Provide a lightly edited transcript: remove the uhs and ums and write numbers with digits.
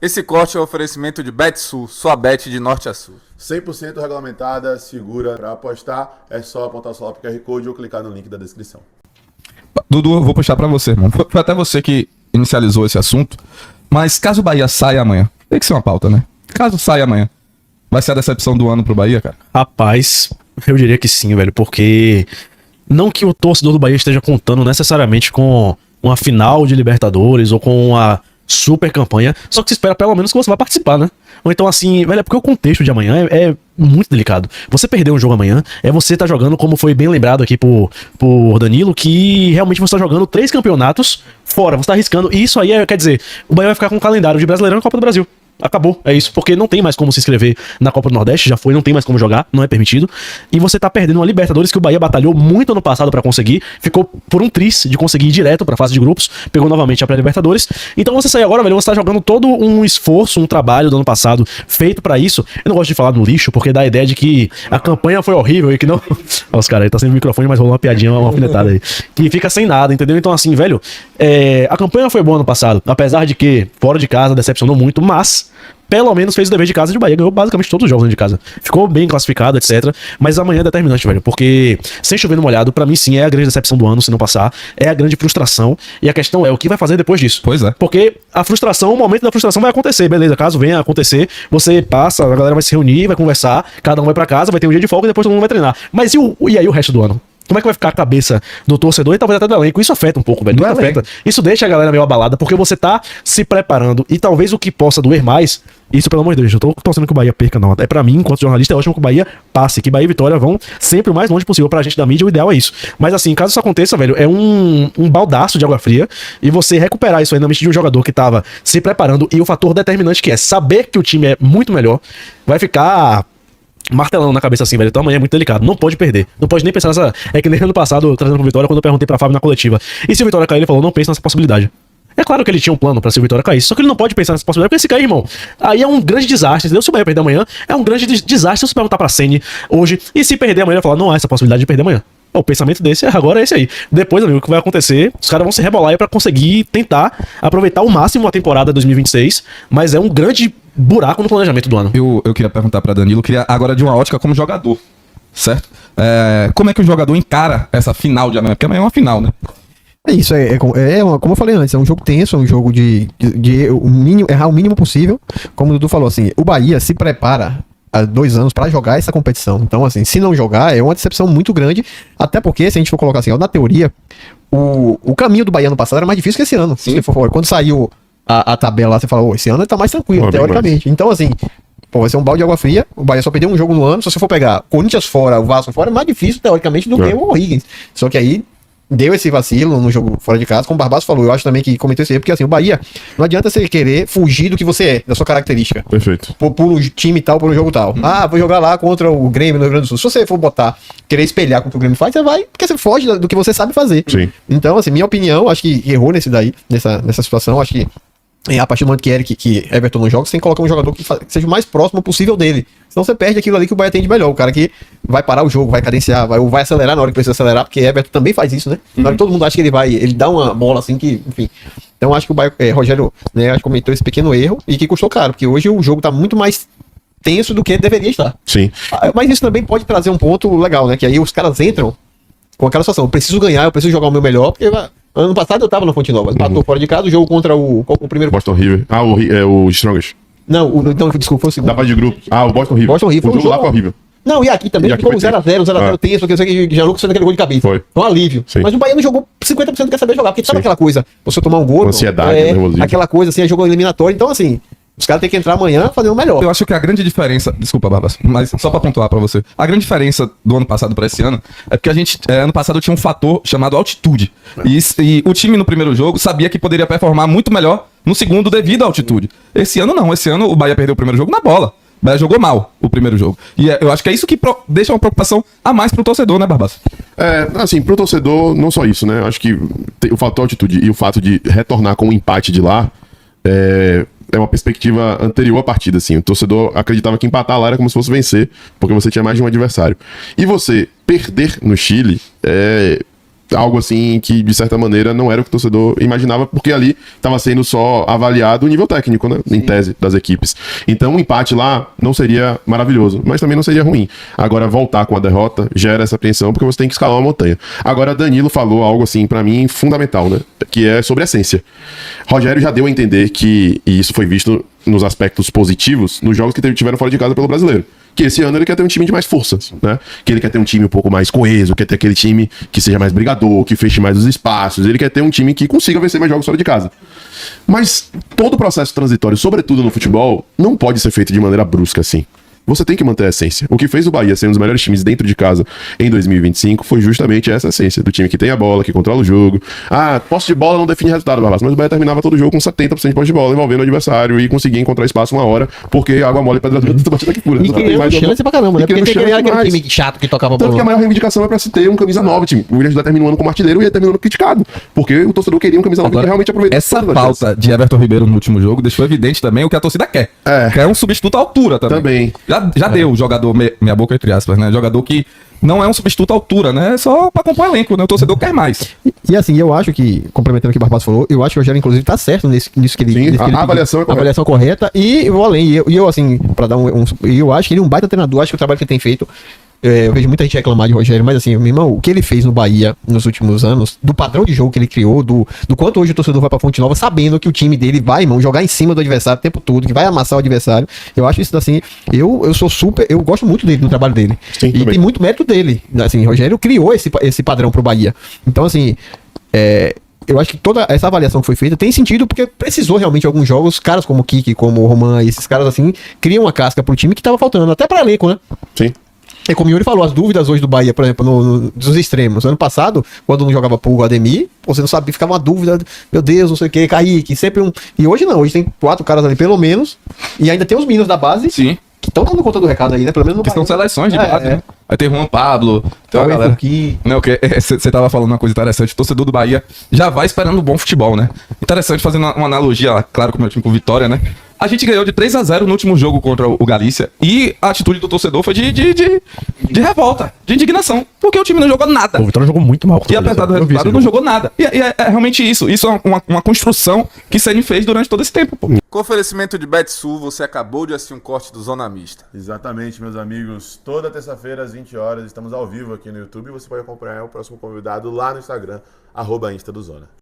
Esse corte é um oferecimento de BetSul, sua bet de norte a sul. 100% regulamentada, segura. Para apostar, é só apontar o celular pro QR Code ou clicar no link da descrição. Dudu, eu vou puxar pra você, irmão. Foi até você que inicializou esse assunto. Mas caso o Bahia saia amanhã, tem que ser uma pauta, né? Caso saia amanhã, vai ser a decepção do ano pro Bahia, cara? Rapaz, eu diria que sim, velho, porque não que o torcedor do Bahia esteja contando necessariamente com uma final de Libertadores ou com uma super campanha, só que se espera pelo menos que você vá participar, né? Ou então assim, velho, é porque o contexto de amanhã é muito delicado. Você perder um jogo amanhã é você tá jogando, como foi bem lembrado aqui por Danilo, que realmente você tá jogando 3 campeonatos fora, você tá arriscando, e isso aí quer dizer, o Bahia vai ficar com um calendário de Brasileirão e Copa do Brasil. Acabou, é isso, porque não tem mais como se inscrever na Copa do Nordeste, já foi, não tem mais como jogar, não é permitido. E você tá perdendo uma Libertadores que o Bahia batalhou muito ano passado pra conseguir, ficou por um tris de conseguir ir direto pra fase de grupos, pegou novamente a pré-Libertadores. Então você sai agora, velho, você tá jogando todo um esforço, um trabalho do ano passado feito pra isso. Eu não gosto de falar no lixo, porque dá a ideia de que a campanha foi horrível e que não... Ó, os caras aí, tá sem microfone, mas rolou uma piadinha, uma alfinetada aí. Que fica sem nada, entendeu? Então assim, velho, a campanha foi boa ano passado, apesar de que, fora de casa, decepcionou muito, mas pelo menos fez o dever de casa de Bahia, ganhou basicamente todos os jogos dentro de casa. Ficou bem classificado, etc. Mas amanhã é determinante, velho, porque sem chover no molhado, pra mim sim, é a grande decepção do ano, se não passar, é a grande frustração, e a questão é o que vai fazer depois disso. Pois é. Porque a frustração, o momento da frustração vai acontecer, beleza, caso venha a acontecer, você passa, a galera vai se reunir, vai conversar, cada um vai pra casa, vai ter um dia de folga e depois todo mundo vai treinar. Mas e aí o resto do ano? Como é que vai ficar a cabeça do torcedor e talvez até do elenco? Isso afeta um pouco, velho. Isso afeta. Isso deixa a galera meio abalada, porque você tá se preparando e talvez o que possa doer mais, isso pelo amor de Deus, eu tô torcendo que o Bahia perca, não. É pra mim, enquanto jornalista, é ótimo que o Bahia passe, que Bahia e Vitória vão sempre o mais longe possível pra gente da mídia, o ideal é isso. Mas assim, caso isso aconteça, velho, é um baldaço de água fria e você recuperar isso aí na mente de um jogador que tava se preparando e o fator determinante que é saber que o time é muito melhor, vai ficar martelando na cabeça assim, velho. Então amanhã é muito delicado. Não pode perder. Não pode nem pensar nessa... É que nem ano passado, trazendo pro Vitória, quando eu perguntei pra Fábio na coletiva. E se o Vitória cair, ele falou, não pense nessa possibilidade. É claro que ele tinha um plano pra se o Vitória cair, só que ele não pode pensar nessa possibilidade, porque se cair, irmão, aí é um grande desastre, entendeu? Se o Bahia perder amanhã, é um grande desastre. Se você perguntar pra Ceni hoje, e se perder amanhã, ele vai falar, não há essa possibilidade de perder amanhã. O pensamento desse agora é esse aí. Depois, amigo, o que vai acontecer? Os caras vão se rebolar aí pra conseguir tentar aproveitar ao máximo a temporada 2026, mas é um grande buraco no planejamento do ano. Eu queria perguntar pra Danilo, queria agora de uma ótica como jogador, certo? Como é que o jogador encara essa final de amanhã? Porque amanhã é uma final, né? É isso, como eu falei antes, é um jogo tenso, é um jogo de errar o mínimo possível. Como o Dudu falou, assim, o Bahia se prepara há 2 anos para jogar essa competição. Então, assim, se não jogar, é uma decepção muito grande, até porque, se a gente for colocar assim, na teoria, o caminho do Bahia no passado era mais difícil que esse ano. Se for, quando saiu a tabela lá, você fala, esse ano ele tá mais tranquilo, teoricamente. Então, assim, vai ser um balde de água fria, o Bahia só perdeu um jogo no ano, se você for pegar Corinthians fora, o Vasco fora, é mais difícil, teoricamente, do que o O'Higgins. Só que aí deu esse vacilo no jogo fora de casa, como o Barbaço falou, eu acho também que cometeu esse erro, porque assim, o Bahia, não adianta você querer fugir do que você é, da sua característica. Perfeito. Por um time tal, por um jogo tal. Vou jogar lá contra o Grêmio no Rio Grande do Sul. Se você for querer espelhar com o que o Grêmio faz, você vai, porque você foge do que você sabe fazer. Sim. Então, assim, minha opinião, acho que errou nessa situação, acho que a partir do momento que Everton não joga, você tem que colocar um jogador que seja o mais próximo possível dele. Senão você perde aquilo ali que o Bahia tem de melhor. O cara que vai parar o jogo, vai cadenciar, vai acelerar na hora que precisa acelerar, porque Everton também faz isso, né? Na hora que todo mundo acha que ele dá uma bola assim que, enfim. Então acho que o Bahia, Rogério, né, acho que cometeu esse pequeno erro e que custou caro, porque hoje o jogo tá muito mais tenso do que deveria estar. Sim. Mas isso também pode trazer um ponto legal, né? Que aí os caras entram com aquela situação, eu preciso ganhar, eu preciso jogar o meu melhor, porque ano passado eu tava na Fonte Nova, empatou fora de casa, o jogo contra o primeiro... Boston River. O Strongest. Não, então, desculpa, foi o segundo. Da fase de grupo. O Boston River. Boston River. O jogo lá foi horrível. Não, e aqui também ficou 0x0 tenso, porque eu sei que Gianluca fez aquele gol de cabeça. Foi. Um alívio. Sim. Mas o Bahia não jogou 50% quer saber jogar, porque sabe aquela coisa, você tomar um gol... Ansiedade, nervosismo. Aquela coisa assim, é jogo eliminatório, então assim... Os caras têm que entrar amanhã fazendo o melhor. Eu acho que a grande diferença... Desculpa, Barbas, mas só pra pontuar pra você. A grande diferença do ano passado pra esse ano é porque a gente, ano passado, tinha um fator chamado altitude. E o time no primeiro jogo sabia que poderia performar muito melhor no segundo devido à altitude. Esse ano não. Esse ano o Bahia perdeu o primeiro jogo na bola. O Bahia jogou mal o primeiro jogo. E eu acho que é isso que deixa uma preocupação a mais pro torcedor, né, Barbas? Assim, pro torcedor, não só isso, né? Eu acho que o fator altitude e o fato de retornar com um empate de lá... É uma perspectiva anterior à partida, assim. O torcedor acreditava que empatar lá era como se fosse vencer, porque você tinha mais de um adversário. E você perder no Chile é algo assim que, de certa maneira, não era o que o torcedor imaginava, porque ali estava sendo só avaliado o nível técnico, né? Em tese, das equipes. Então, um empate lá não seria maravilhoso, mas também não seria ruim. Agora, voltar com a derrota gera essa apreensão, porque você tem que escalar uma montanha. Agora, Danilo falou algo assim, pra mim, fundamental, né? Que é sobre a essência. Rogério já deu a entender que, e isso foi visto nos aspectos positivos, nos jogos que tiveram fora de casa pelo Brasileiro. Que esse ano ele quer ter um time de mais força, né? Que ele quer ter um time um pouco mais coeso, quer ter aquele time que seja mais brigador, que feche mais os espaços. Ele quer ter um time que consiga vencer mais jogos fora de casa. Mas todo o processo transitório, sobretudo no futebol, não pode ser feito de maneira brusca assim. Você tem que manter a essência. O que fez o Bahia ser um dos melhores times dentro de casa em 2025 foi justamente essa essência, do time que tem a bola, que controla o jogo. Ah, posse de bola não define resultado, Barbas, mas o Bahia terminava todo o jogo com 70% de posse de bola, envolvendo o adversário e conseguia encontrar espaço uma hora, porque água mole e pedra dura, tu batida aqui pura. E criou chance pra caramba, né? E criou Porque tem chance aquele demais. time chato que tocava Tanto que a bola. maior reivindicação é pra se ter um camisa nova, time. O William José terminou o ano como artilheiro e ele terminou ano criticado. Porque o torcedor queria um camisa nova que realmente aproveitou. Essa todas as chances. falta de Everton Ribeiro no último jogo deixou evidente também o que a torcida quer. É. Quer um substituto à altura também. Já deu o jogador, meia boca entre aspas, né? Jogador que não é um substituto à altura, né? É só pra compor elenco, né? O torcedor quer mais. E assim, eu acho que, complementando o que o Barbados falou, eu acho que o Rogério, inclusive, tá certo nisso que ele. Sim, nisso que a ele pediu. avaliação é correta. A avaliação correta. E eu vou além. E eu, assim, pra dar eu acho que ele é um baita treinador. Acho que o trabalho que ele tem feito. Eu vejo muita gente reclamar de Rogério, mas assim, meu irmão, o que ele fez no Bahia nos últimos anos, do padrão de jogo que ele criou, do quanto hoje o torcedor vai pra Fonte Nova, sabendo que o time dele vai, irmão, jogar em cima do adversário o tempo todo, que vai amassar o adversário. Eu acho isso assim, eu sou super, eu gosto muito dele, do trabalho dele. Sim, E também. tem muito mérito dele. Assim, Rogério criou esse padrão pro Bahia. Então, assim, eu acho que toda essa avaliação que foi feita tem sentido porque precisou realmente de alguns jogos, caras como o Kiki, como o Roman, esses caras assim, criam uma casca pro time que tava faltando, até pra elenco, né? Sim. É como o Yuri falou, as dúvidas hoje do Bahia, por exemplo, dos extremos. Ano passado, quando não jogava Pulga ou Ademir, você não sabia, ficava uma dúvida, meu Deus, não sei o que, Kaique, sempre um. E hoje não, hoje tem 4 caras ali pelo menos, e ainda tem os meninos da base Sim. que estão dando conta do recado aí, né? Pelo menos no Que são Bahia. seleções de base, né? Vai ter Juan Pablo, tem uma Cauê galera. Furqui. Não, que você tava falando uma coisa interessante. O torcedor do Bahia já vai esperando um bom futebol, né? Interessante, fazendo uma analogia, claro, com o meu time com Vitória, né? A gente ganhou de 3-0 no último jogo contra o Galícia e a atitude do torcedor foi de revolta, de indignação, porque o time não jogou nada. O Vitória jogou muito mal. E apesar do resultado, não jogou nada. E é realmente isso. Isso é uma construção que Ceni fez durante todo esse tempo, pô. Com oferecimento de Betsul, você acabou de assistir um corte do Zona Mista. Exatamente, meus amigos. Toda terça-feira às 20 horas estamos ao vivo aqui no YouTube e você pode acompanhar o próximo convidado lá no Instagram, @Insta do Zona.